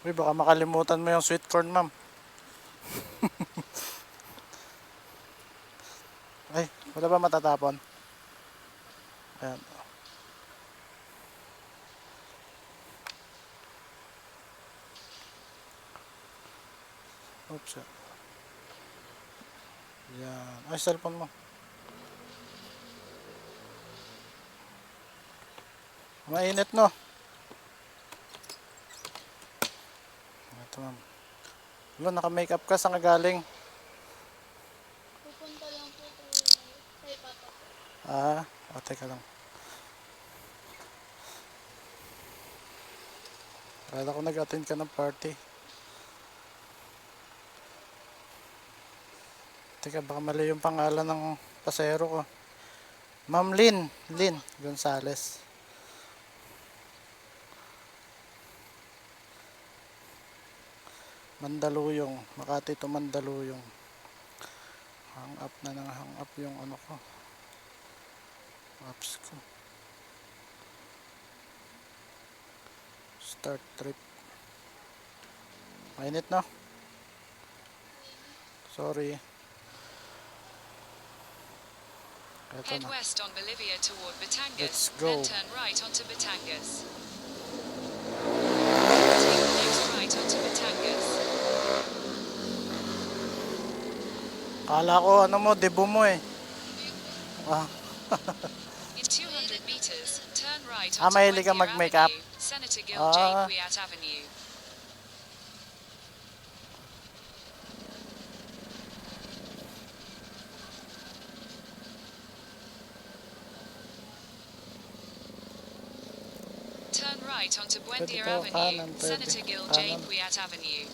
Uy, baka makalimutan mo yung sweet corn, ma'am. Ay, wala ba matatapon? Ayan. Oops. Yan. Ay, cellphone mo. Mainit, no? Ito, ma'am. Wala, naka-makeup ka. Saan ka galing? Pupunta lang po kay Papa po. Teka lang. Kala ko nag-attend ka ng party. Teka, baka mali yung pangalan ng pasero ko. Ma'am Lynn Gonzales. Mandaluyong, Makati to Mandaluyong. Hang up na ng hang up yung ano ko. Apps ko. Start trip. Mainit, no? Sorry. Ito Head na. west on Bolivia toward Batangas, Let's go. then turn right onto Batangas. Take the next right onto Batangas. Kala ko ano mo, debo mo eh. In 200 meters, turn right Ah, onto mahilig ka Buendia mag-makeup? Avenue, Senator Gil J. Ah. Quiat Avenue. Turn right onto Buendia Pwede to, Avenue, kanan, pwede. Senator Gil J. Kanan. Quiat Avenue.